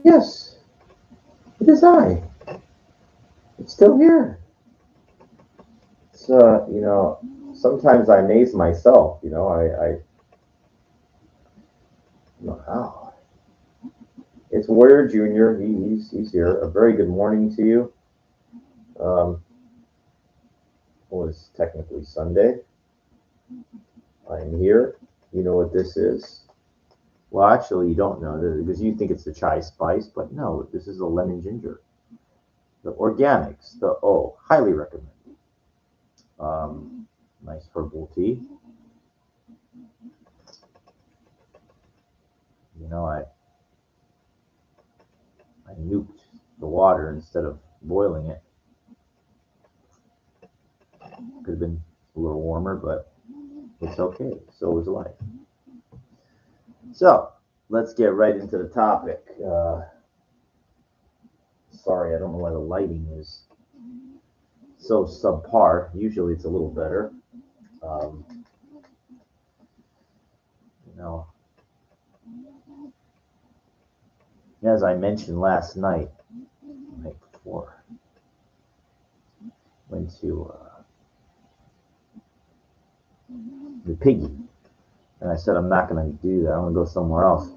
Yes, it is I. It's still here. It's, sometimes I amaze myself, I wow. It's Warrior Junior. He's here. A very good morning to you. Um, well, it's technically Sunday. I'm here. You know what this is? Well, actually, you don't know because you think it's the chai spice, but no, this is the lemon ginger. The organics. Highly recommend. Um, Nice herbal tea. I nuked the water instead of boiling it. Could have been a little warmer, but it's okay. So is life. So let's get right into the topic. Sorry, I don't know why the lighting is so subpar. Usually it's a little better. Um, you know, as I mentioned last night, night before, went to the piggy, and I said I'm not going to do that. I'm going to go somewhere else.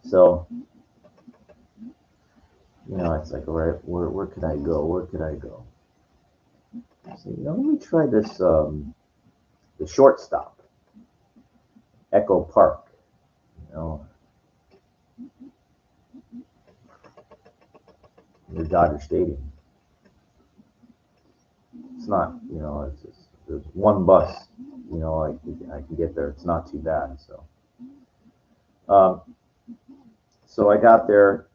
So it's like, all right, where could I go? Where could I go? So, let me try this. The shortstop, Echo Park. You know, near Dodger Stadium. It's not, it's just, there's one bus. I can get there. It's not too bad. Um, so I got there.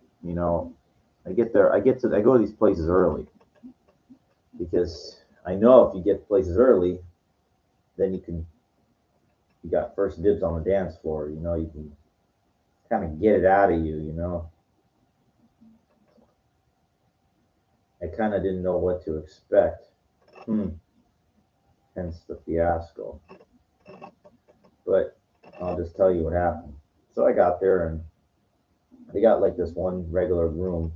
I get there. I go to these places early because I know if you get places early, then you got first dibs on the dance floor. You can kind of get it out of you. I kind of didn't know what to expect. Hence the fiasco. But I'll just tell you what happened. So I got there and they got like this one regular room.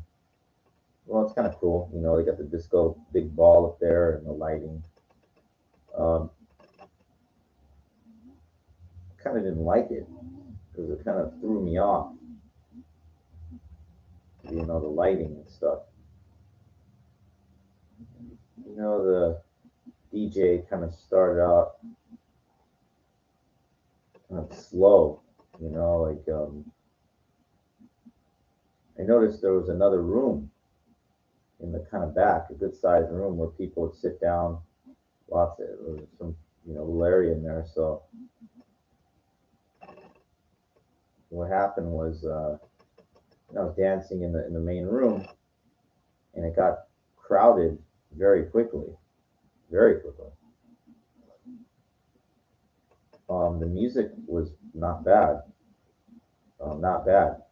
Well, it's kind of cool. They got the disco big ball up there and the lighting. Um, kind of didn't like it because it kind of threw me off. The lighting and stuff. The DJ kind of started out kind of slow. I noticed there was another room in the kind of back, a good sized room where people would sit down. There was some, little area in there. So what happened was, I was dancing in the main room, and it got crowded very quickly, very quickly. The music was not bad, not bad,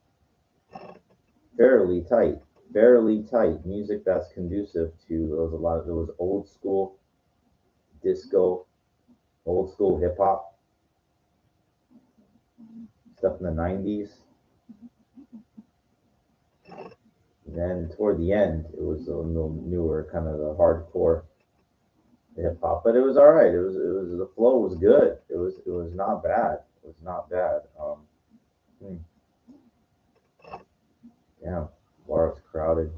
fairly tight music that's conducive to. There was old school disco, old school hip hop stuff in the 90s. Then toward the end, it was a little newer, kind of the hardcore hip hop, but it was all right. It was the flow was good. It was not bad. It was not bad. Hmm, yeah, bar was crowded.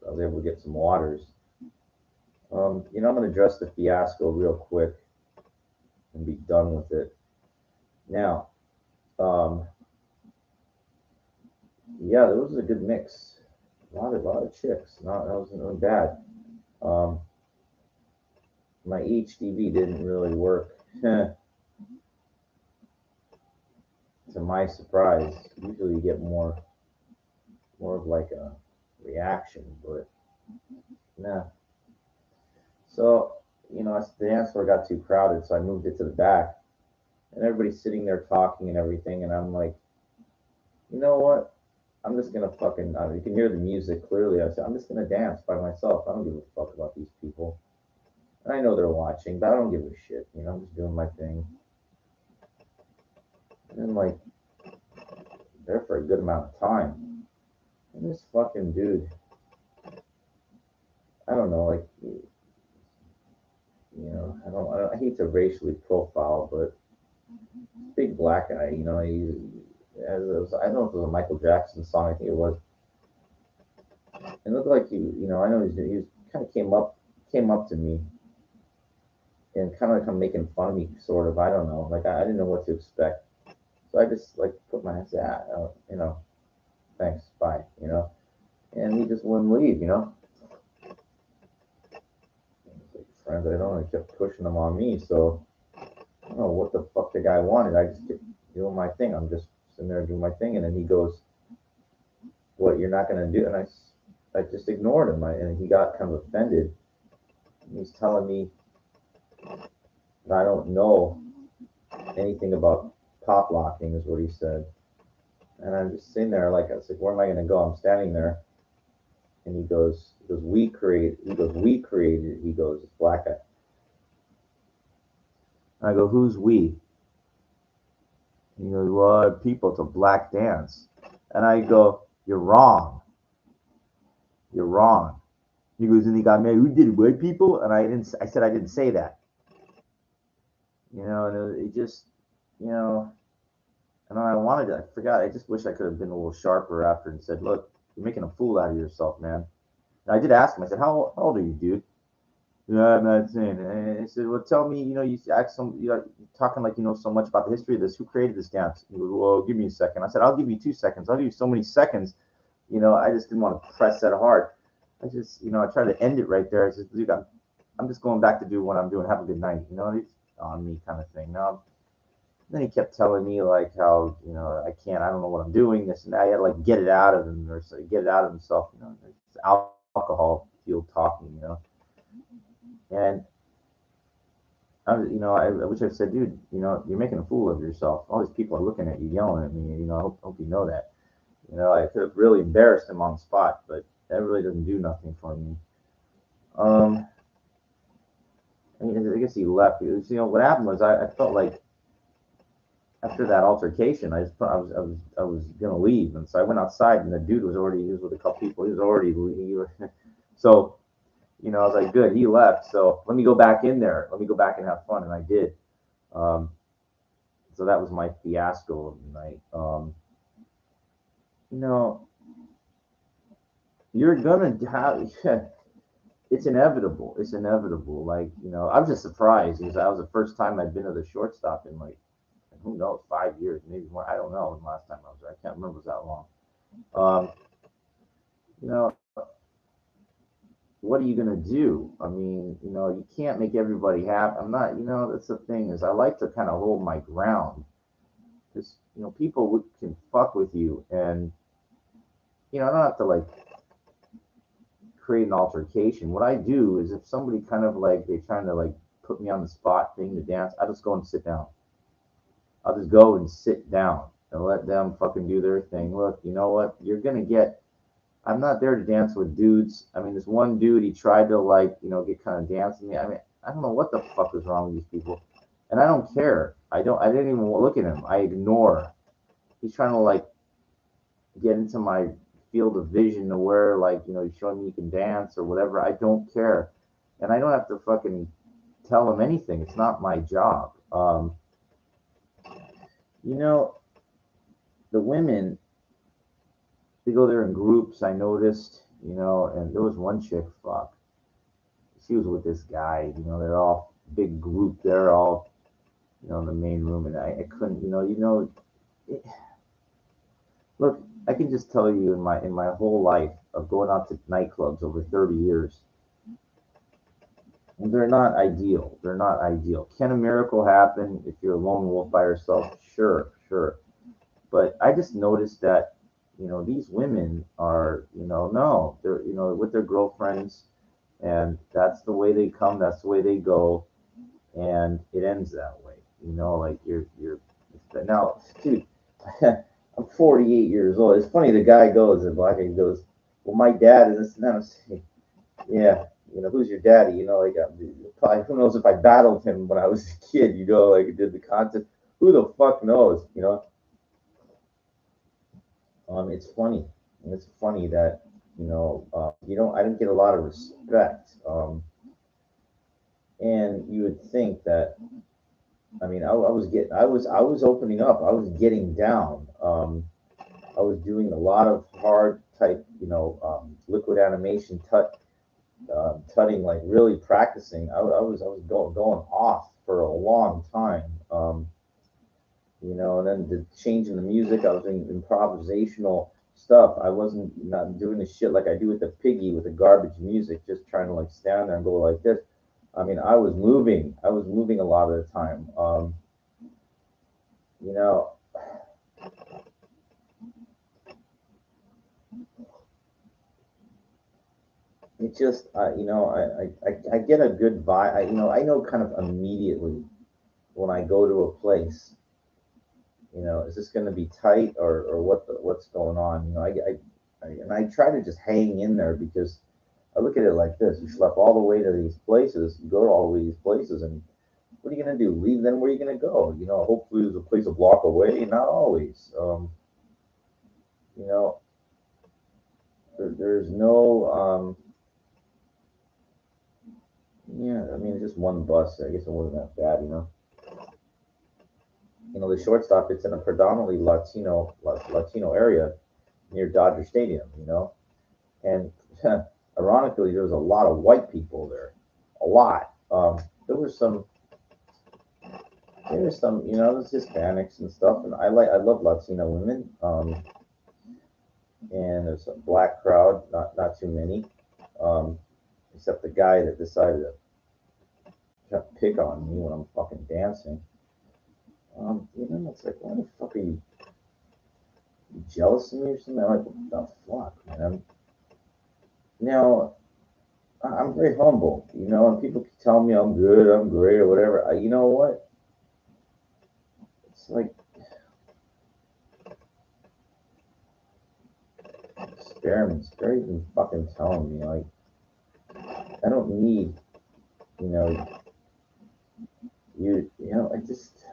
I was able to get some waters. I'm gonna address the fiasco real quick and be done with it. Now, um, yeah, there was a good mix. A lot of chicks. Not that wasn't really bad. Um, my HDV didn't really work. To my surprise, usually you get more of like a reaction, but nah. So, the dance floor got too crowded, so I moved it to the back, and everybody's sitting there talking and everything, and I'm like, you know what? I'm just gonna fucking. You can hear the music clearly. I said, I'm just gonna dance by myself. I don't give a fuck about these people. And I know they're watching, but I don't give a shit. I'm just doing my thing. And then like, there for a good amount of time. And this fucking dude, I don't know, like, I hate to racially profile, but big black guy, I don't know if it was a Michael Jackson song, I think it was. It looked like I know he was kind of came up to me and kind of like making fun of me, sort of. I don't know, like I didn't know what to expect, so I just like put my hands, yeah, thanks, bye, and he just wouldn't leave, like friends, I don't know, he kept pushing them on me, so I don't know what the fuck the guy wanted. I just kept doing my thing. I'm just sitting there doing my thing, and then he goes, "What, you're not gonna do?" And I just ignored him, and he got kind of offended. He's telling me that I don't know anything about pop locking, is what he said. And I'm just sitting there, like, I was like, "Where am I gonna go?" I'm standing there, and "We created." He goes, "We created." He goes, "It's black guy." And I go, "Who's we?" And he goes, "Well, people, it's a black dance." And I go, "You're wrong. You're wrong." He goes, and he got mad. "Who did it? White people?" And I didn't. I said I didn't say that. And it just, you know, and I wanted to. I forgot. I just wish I could have been a little sharper after and said, "Look, you're making a fool out of yourself, man." And I did ask him. I said, "How old are you, dude?" "Yeah, I'm not saying." And I said, "Well, tell me. You ask some. You're talking like you know so much about the history of this. Who created this dance?" He goes, "Well, give me a second." I said, "I'll give you 2 seconds. I'll give you so many seconds." I just didn't want to press that hard. I tried to end it right there. I said, "Dude, I'm just going back to do what I'm doing. Have a good night." And it's on me kind of thing. Now, then he kept telling me like how I can't. I don't know what I'm doing. This and that. I had to like get it out of him or so, get it out of himself. It's alcohol fueled talking. And I wish I said, "Dude, you're making a fool of yourself. All these people are looking at you, yelling at me. I hope you know that." I could have really embarrassed him on the spot, but that really doesn't do nothing for me. Um, I guess he left. It was, what happened was I felt like after that altercation, I was gonna leave, and so I went outside, and the dude he was with a couple people. He was already so I was like, good, he left. So let me go back in there. Let me go back and have fun, and I did. Um, so that was my fiasco of the night. You know, you're gonna have. It's inevitable. It's inevitable. Like, I was just surprised because that was the first time I'd been to the shortstop in like, who knows, 5 years, maybe more. I don't know when the last time I was there. I can't remember. It was that long. Um, you know, what are you gonna do? I mean, you can't make everybody happy. I'm not. That's the thing is I like to kind of hold my ground because people can fuck with you, and I don't have to like create an altercation. What I do is if somebody kind of like they're trying to like put me on the spot thing to dance, I just go and sit down. I'll just go and sit down and let them fucking do their thing. Look, you know what? You're gonna get. I'm not there to dance with dudes. I mean, this one dude, he tried to like, get kind of dancing me. I mean, I don't know what the fuck is wrong with these people, and I don't care. I didn't even look at him. I ignore. He's trying to like get into my field of vision to where like, he's showing me you can dance or whatever. I don't care, and I don't have to fucking tell him anything. It's not my job. You know, the women, they go there in groups. I noticed, and there was one chick. Fuck, she was with this guy. They're all big group. They're all, in the main room, and I couldn't, it, look. I can just tell you in my whole life of going out to nightclubs over 30 years, they're not ideal. They're not ideal. Can a miracle happen if you're a lone wolf by yourself? Sure, sure. But I just noticed that, these women are, no, they're, with their girlfriends, and that's the way they come, that's the way they go, and it ends that way. Like you're now, dude. I'm 48 years old. It's funny. The guy goes, and black guy goes, "Well, my dad is this and that." I'm saying, yeah, who's your daddy? Like probably who knows if I battled him when I was a kid. Like did the contest. Who the fuck knows? It's funny. It's funny that I didn't get a lot of respect. And you would think that, I mean, I was opening up. I was getting down. I was doing a lot of hard type, liquid animation tutting, like really practicing. I was going off for a long time. And then the change in the music, I was doing improvisational stuff. I wasn't not doing the shit like I do with the piggy with the garbage music, just trying to like stand there and go like this. I mean, I was moving. I was moving a lot of the time. You know, it just, I get a good vibe. I know kind of immediately when I go to a place. Is this going to be tight or what's going on? And I try to just hang in there because I look at it like this: you schlep all the way to these places, you go to all of these places, and what are you going to do? Leave? Then where are you going to go? Hopefully there's a place a block away. Not always. You know, there's no. Yeah, I mean, just one bus. I guess it wasn't that bad. The shortstop. It's in a predominantly Latino area near Dodger Stadium. And ironically, there was a lot of white people there, a lot. There was some, there's Hispanics and stuff, and I love Latino women. And there's a black crowd, not too many, um, except the guy that decided to pick on me when I'm fucking dancing. It's like, why the fuck are you jealous of me or something? I'm like, what the fuck, man? Now, I'm very humble, and people can tell me I'm good, I'm great, or whatever. You know what? It's like, spare even fucking telling me. Like, I don't need, you know, I just,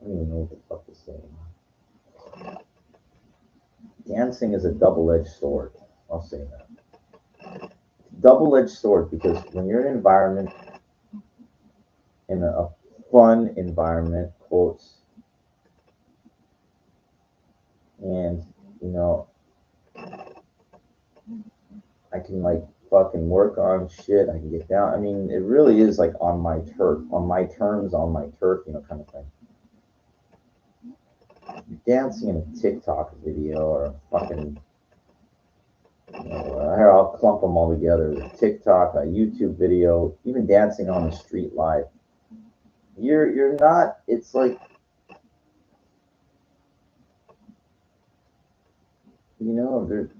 I don't even know what the fuck to say. Dancing is a double-edged sword. I'll say that. Double-edged sword because when you're in an environment, in a fun environment, quotes, and you know, I can like fucking work on shit. I can get down. I mean, it really is like on my turf, on my terms, on my turf, kind of thing. Dancing in a TikTok video or a fucking, here I'll clump them all together. TikTok, a YouTube video, even dancing on the street live. You're not. It's like, there.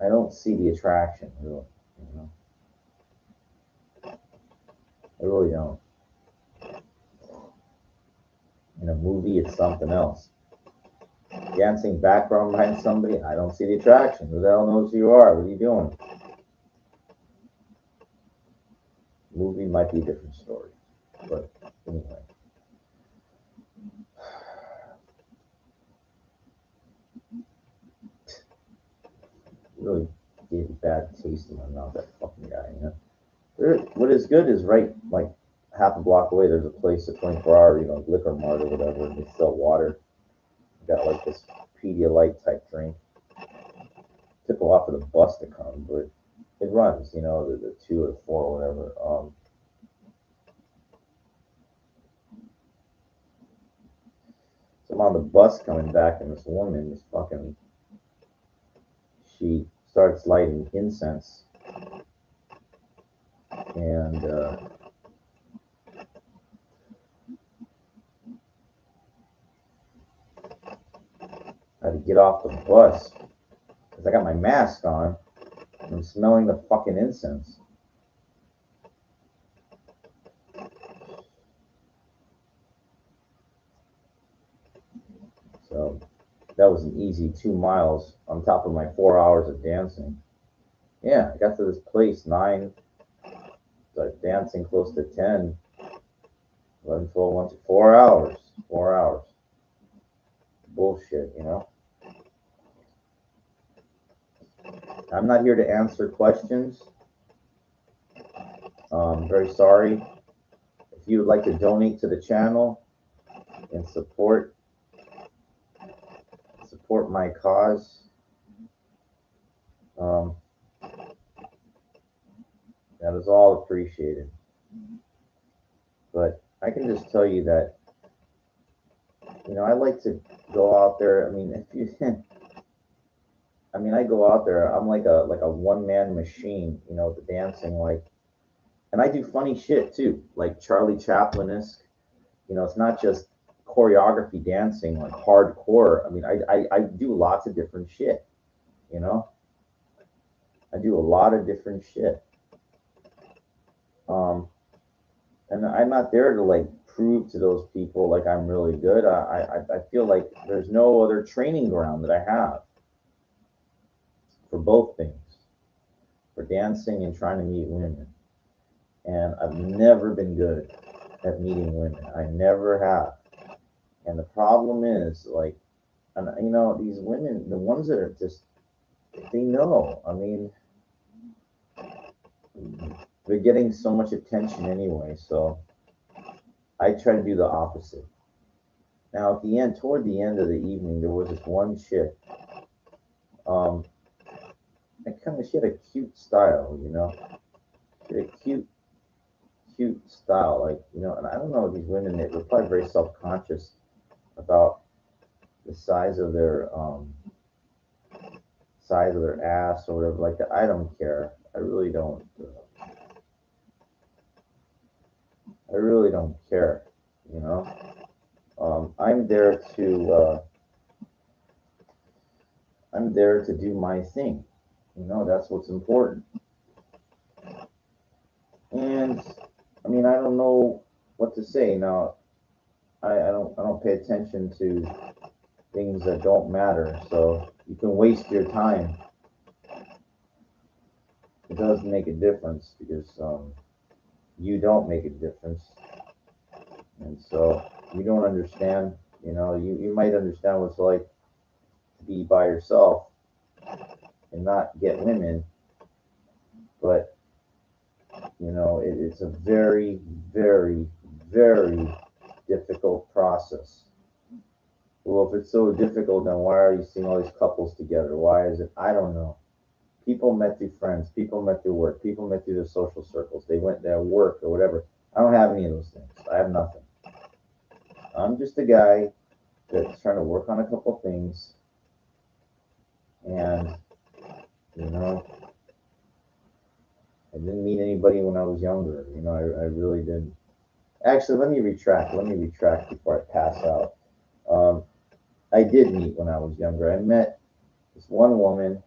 I don't see the attraction really. You know, I really don't. In a movie, it's something else. Dancing background behind somebody, I don't see the attraction. Who the hell knows who you are? What are you doing? Movie might be a different story, but anyway. Really gave a bad taste in my mouth. That fucking guy. What is good is right like half a block away. There's a place, a 24-hour, liquor mart or whatever, and they sell water. Got like this Pedialyte type drink. Took a lot for the bus to come, but it runs. The 2 or 4 or whatever. So I'm on the bus coming back, and this woman, she starts lighting incense, and I had to get off the bus because I got my mask on and I'm smelling the fucking incense. So that was an easy 2 miles on top of my 4 hours of dancing. Yeah, I got to this place 9, like dancing close to 10, 11, 12, 1, 4 hours. 4 hours. Bullshit, you know? I'm not here to answer questions. Very sorry. If you would like to donate to the channel and support my cause, that is all appreciated. But I can just tell you that, you know, I like to go out there. I mean, if you, I mean, I go out there. I'm like a one man machine. You know, the dancing like, and I do funny shit too, like Charlie Chaplin-esque. You know, it's not just choreography dancing like hardcore. I mean, I do lots of different shit. You know, I do a lot of different shit. Um, and I'm not there to like prove to those people like I'm really good. I feel like there's no other training ground that I have for both things, for dancing and trying to meet women. And I've never been good at meeting women. I never have. And the problem is like, and you know, these women, the ones that are just, they know. I mean, they're getting so much attention anyway. So I try to do the opposite. Now, at the end, toward the end of the evening, there was this one chick. Um, she had a cute style, you know. She had a cute style, like, you know. And I don't know, these women, they're probably very self-conscious about the size of their ass or whatever. Like, I don't care. I really don't. I really don't care, you know. I'm there to do my thing. You know, that's what's important. And I mean, I don't know what to say now. I don't pay attention to things that don't matter. So you can waste your time. It does make a difference because you don't make a difference, and so you don't understand. You know, you might understand what it's like to be by yourself and not get women, but you know, it's a very, very, very difficult process. Well, if it's so difficult, then why are you seeing all these couples together? Why is it? I don't know. People met through friends, people met through work, people met through their social circles. They went there, work or whatever. I don't have any of those things. I have nothing. I'm just a guy that's trying to work on a couple things, and you know, I didn't meet anybody when I was younger. You know, I really didn't. Actually, let me retract. Let me retract before I pass out. Um, I did meet when I was younger. I met this one woman,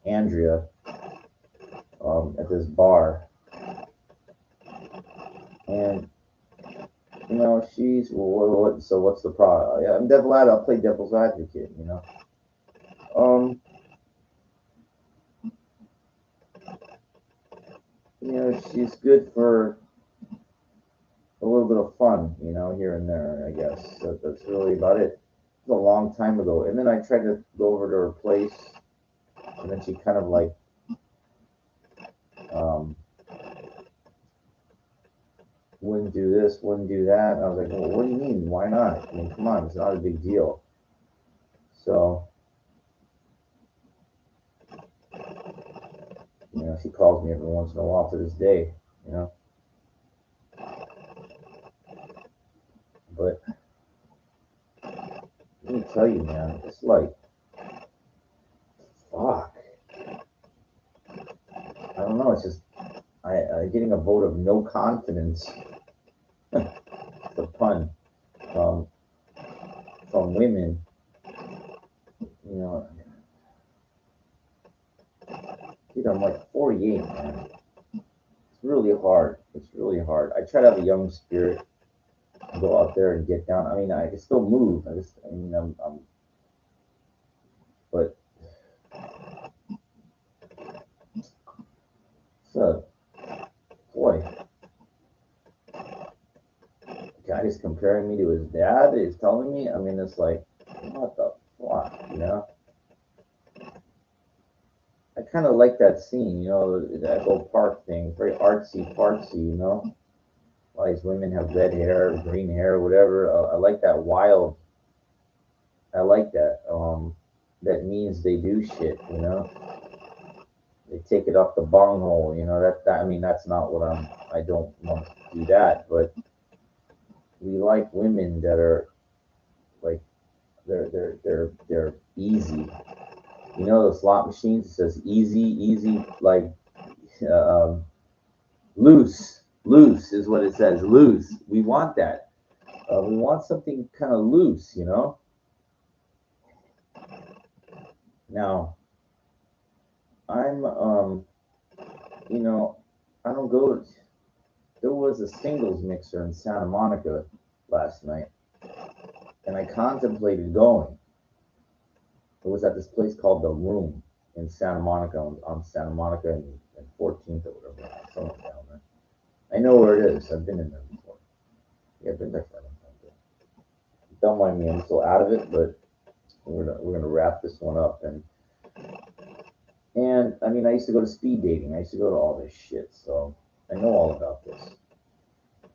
Andrea, at this bar, and you know, she's so what's the problem? I'm devil advocate. I'll play devil's advocate. Um, you know, she's good for a little bit of fun, you know, here and there. I guess that's really about it. It was a long time ago, and then I tried to go over to her place, and then she kind of like um, wouldn't do this, wouldn't do that. And I was like, well, what do you mean? Why not? I mean, come on, it's not a big deal. So, you know, she calls me every once in a while to this day, you know. But let me tell you, man, it's like, fuck. I don't know. It's just getting a vote of no confidence, the pun, um, from women. You know, dude, I'm like 48, man. It's really hard. It's really hard. I try to have a young spirit, go out there and get down. I mean, I can still move. I mean, But so, boy, guy is comparing me to his dad. Is telling me. I mean, it's like, what the fuck, you know? I kind of like that scene, that whole park thing. Very artsy, fartsy, you know? All these women have red hair, green hair, whatever. I like that wild. I like that. That means they do shit, you know? They take it off the bunghole, you know? I mean, that's not what I don't want to do that, but we like women that are like, they're easy. You know, the slot machines, it says easy, easy, like, um, loose. Loose is what it says. Loose. We want that. We want something kind of loose, you know. Now, I'm, you know, I don't go. There was a singles mixer in Santa Monica last night, and I contemplated going. It was at this place called The Room in Santa Monica, on Santa Monica and 14th or whatever, somewhere down there. I know where it is. I've been in there before. Yeah, I've been there for a long time. Don't mind me, I'm still out of it, but we're gonna wrap this one up. And I mean, I used to go to speed dating. I used to go to all this shit, so I know all about this.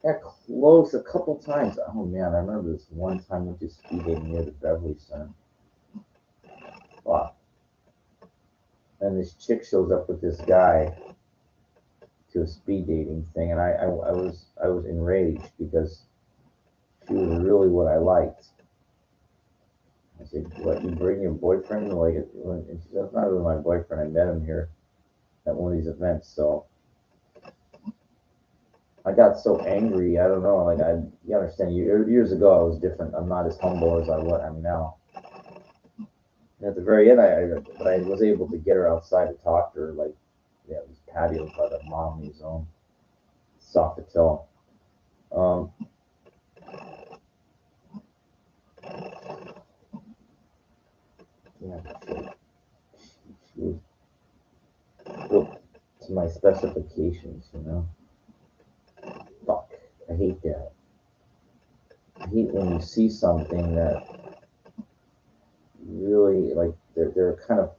Got close a couple times. Oh man, I remember this one time we went to speed dating near the Beverly Center. Wow. And this chick shows up with this guy to a speed dating thing, and I was enraged because she was really what I liked. I said, "What, you bring your boyfriend?" And she said, "It's not really my boyfriend. I met him here at one of these events." So I got so angry. I don't know. Like, you understand? Years ago, I was different. I'm not as humble as I what I'm now. And at the very end, but I was able to get her outside to talk to her. Like, yeah, these patios by the Mommy Zone, Sofitel. Um, yeah, she was built to my specifications. You know, fuck. I hate that. I hate when you see something that really, like, they're kind of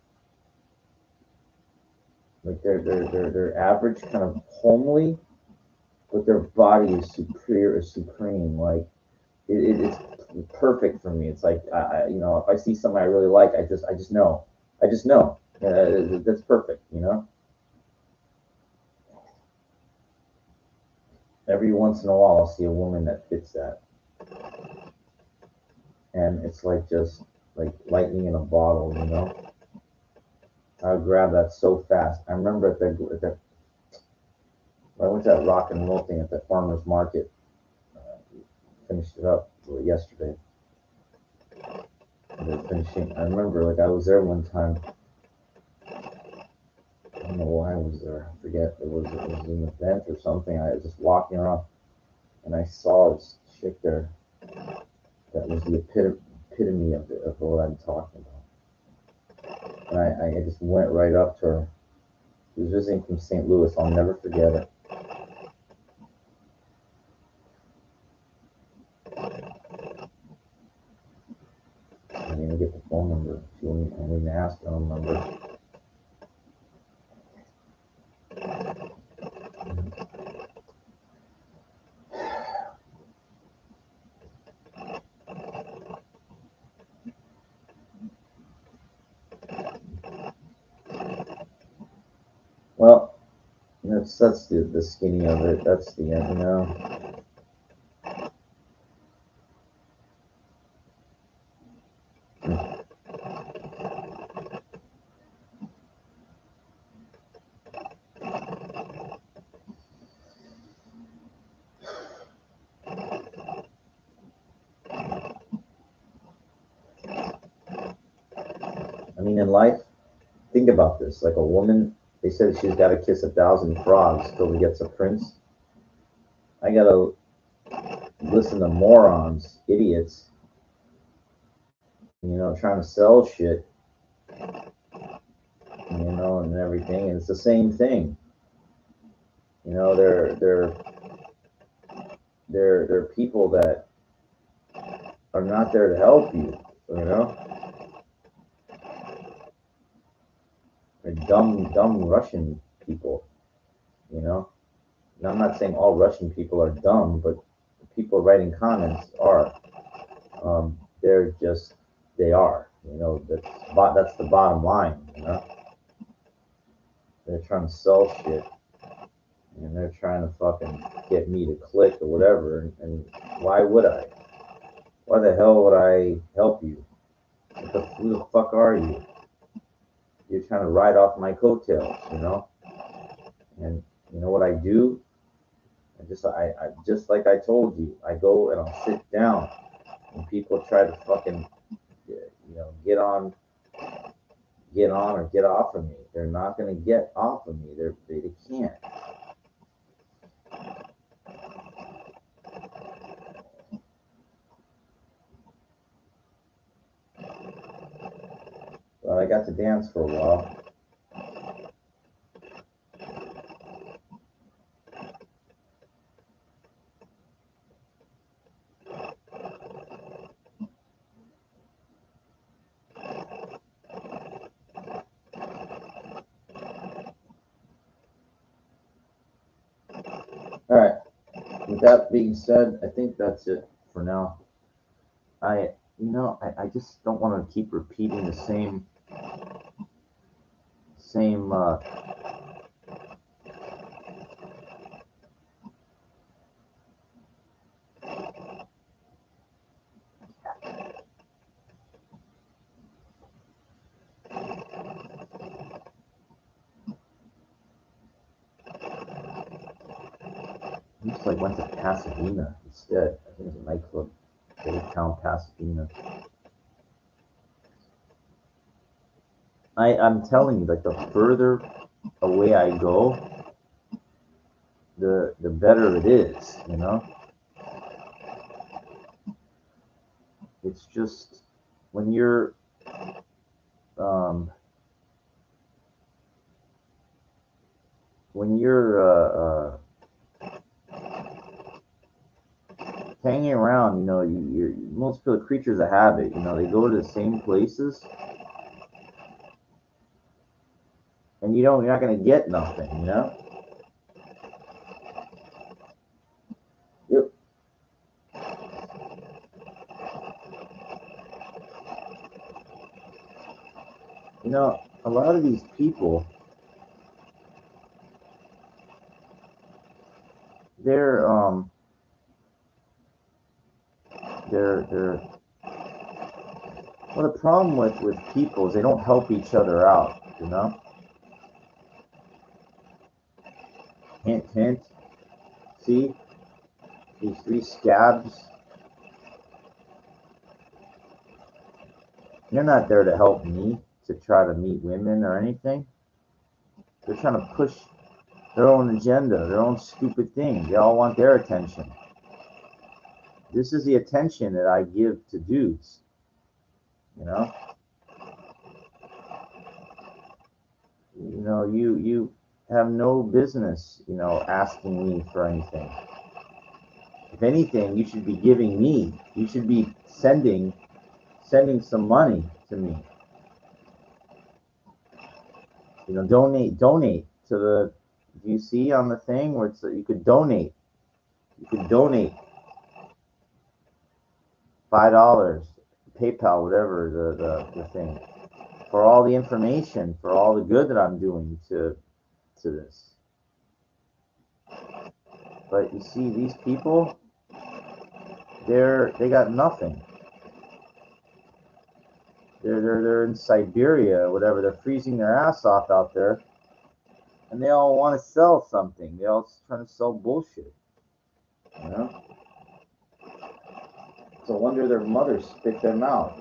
like they're average, kind of homely, but their body is superior, is supreme. Like, it's perfect for me. It's like, if I see something I really like, I just know, I just know, that's perfect. You know, every once in a while I'll see a woman that fits that, and it's like just like lightning in a bottle. You know, I'll grab that so fast. I remember I went to that rock and roll thing at the farmers market. Uh, Finished it up yesterday. They're finishing. I remember, like, I was there one time. I don't know why I was there. I forget. It was an event or something. I was just walking around and I saw this chick there that was the epitome of what I'm talking about. And I just went right up to her. She was visiting from St. Louis. I'll never forget it. I didn't get the phone number. I didn't ask her phone number. Well, that's the skinny of it. That's the end, you know. I mean, in life, think about this. Like, a woman, they said she's got to kiss 1,000 frogs till she gets a prince. I gotta listen to morons, idiots, trying to sell shit and everything. And it's the same thing. They're people that are not there to help you. You know, they're dumb Russian people. You know, and I'm not saying all Russian people are dumb, but the people writing comments are. They're just they are. That's the bottom line. They're trying to sell shit, and they're trying to fucking get me to click or whatever. And why would I? Why the hell would I help you? Who the fuck are you? You're trying to ride off my coattails. And you know what I do? I just like I told you, I go and I'll sit down. When people try to fucking, get on or get off of me, they're not gonna get off of me. They can't. But I got to dance for a while. All right. With that being said, I think that's it for now. I just don't want to keep repeating the same. I just went to Pasadena instead. I think it's a nightclub, Old Town Pasadena. I'm telling you, the further away I go, the better it is. It's just when you're um, when you're hanging around, most people are creatures of habit. They go to the same places, and you're not gonna get nothing. Yep. A lot of these people, they're they're well, the problem with people is they don't help each other out. Hint, hint. See these three scabs. They're not there to help me to try to meet women or anything. They're trying to push their own agenda, their own stupid thing. They all want their attention. This is the attention that I give to dudes. You have no business, asking me for anything. If anything, you should be giving me. You should be sending some money to me. Donate to the. Do you see on the thing where you could donate? You could donate $5, PayPal, whatever the thing, for all the information, for all the good that I'm doing to this. But you see, these people, they got nothing. They're in Siberia or whatever. They're freezing their ass off out there, and they all want to sell something. They all trying to sell bullshit. It's a wonder their mothers spit them out.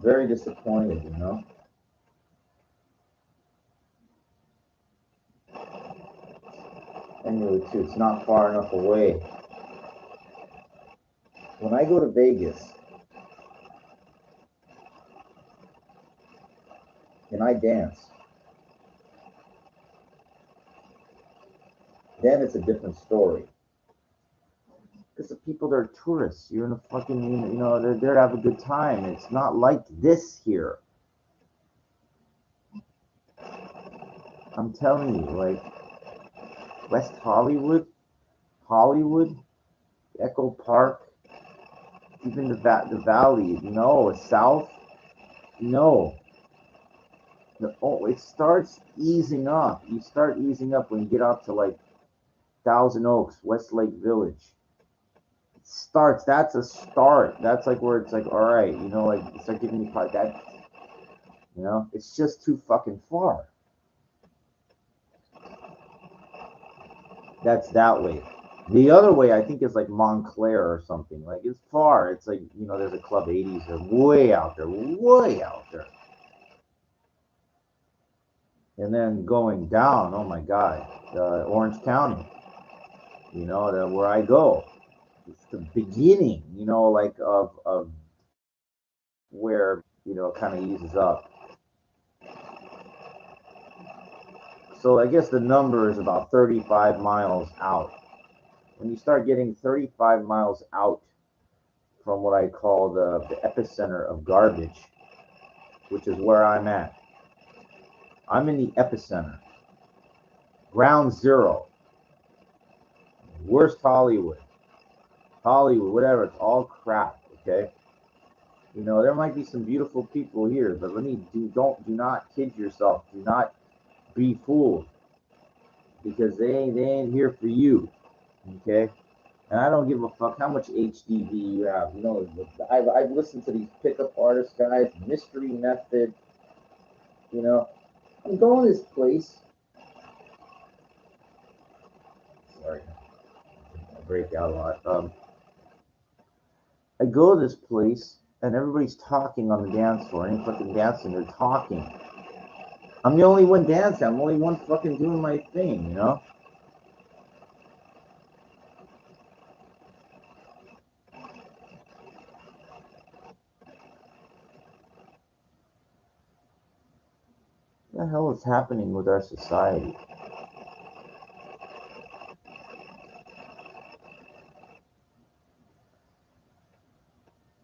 Very disappointed. with it too. It's not far enough away. When I go to Vegas and I dance, then it's a different story. Because the people that are tourists, you're in a fucking, they're there to have a good time. It's not like this here. I'm telling you, like West Hollywood, Echo Park, even the valley, south, no. It starts easing up. You start easing up when you get up to like Thousand Oaks, Westlake Village. That's a start. That's like where it's like, all right, like it's like giving you that, it's just too fucking far. That's that way. The other way, I think, is like Montclair or something. Like it's far. It's like, there's a Club 80s. They're way out there, way out there. And then going down, oh my God, Orange County, where I go. It's the beginning, like of where, it kind of eases up. So I guess the number is about 35 miles out. When you start getting 35 miles out from what I call the epicenter of garbage, which is where I'm at. I'm in the epicenter. Ground zero. Worst Hollywood, whatever. It's all crap, okay? There might be some beautiful people here, but do not kid yourself. Do not be fooled, because they ain't here for you, okay? And I don't give a fuck how much HDV you have. I've listened to these pickup artist guys, Mystery Method. I'm going to this place. Sorry, I break out a lot. I go to this place and everybody's talking on the dance floor. Ain't fucking dancing, they're talking. I'm the only one dancing. I'm the only one fucking doing my thing, What the hell is happening with our society?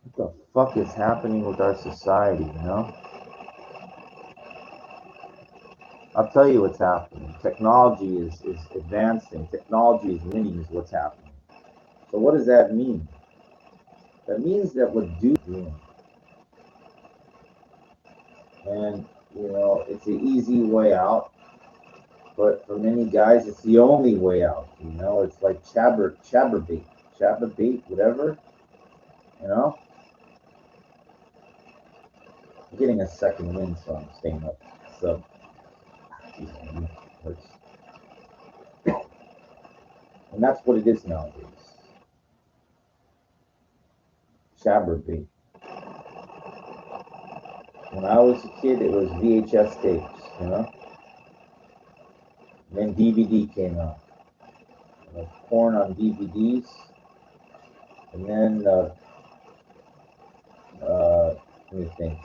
What the fuck is happening with our society, I'll tell you what's happening. Technology is advancing. Technology is winning is what's happening. So what does that mean? That means that what do doing. And, it's an easy way out. But for many guys, it's the only way out. It's like chabberbait, whatever. I'm getting a second wind, so I'm staying up. So, and that's what it is nowadays. Chabberbait. When I was a kid, it was VHS tapes, Then DVD came out. Porn on DVDs. And then, let me think,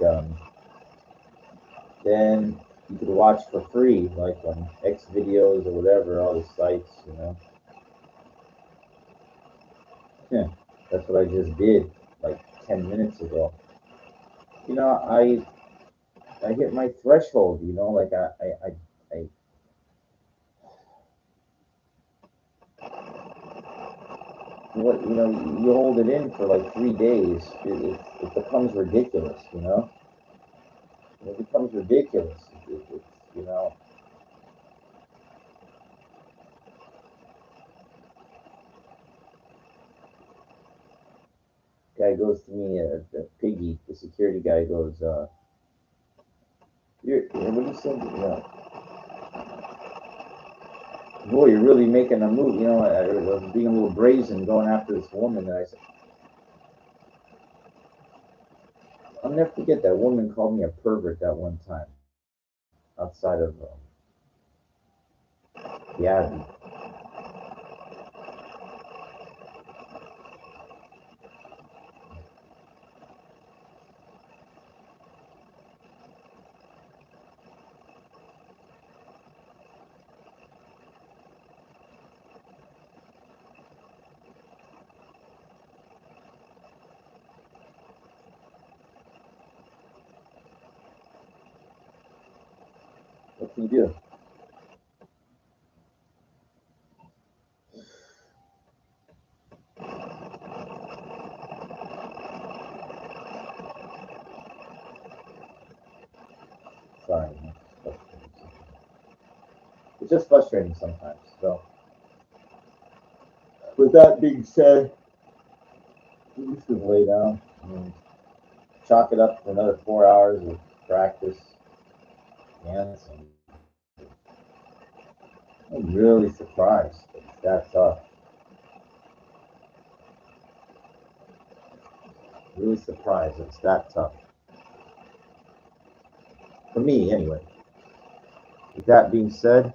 then you could watch for free, like on X videos or whatever, all the sites, Yeah, that's what I just did, like 10 minutes ago. I hit my threshold, like I you hold it in for like 3 days, it becomes ridiculous, It becomes ridiculous. It's, guy goes to me, Piggy, the security guy goes, what do you say? Boy, you're really making a move. I was being a little brazen going after this woman. And I said, I'll never forget that woman called me a pervert that one time outside of the Abbey. can you do? Sorry, man. It's just frustrating sometimes. So, with that being said, we should lay down and chalk it up to another 4 hours of practice. And I'm really surprised that it's that tough. Really surprised that it's that tough. For me, anyway. With that being said,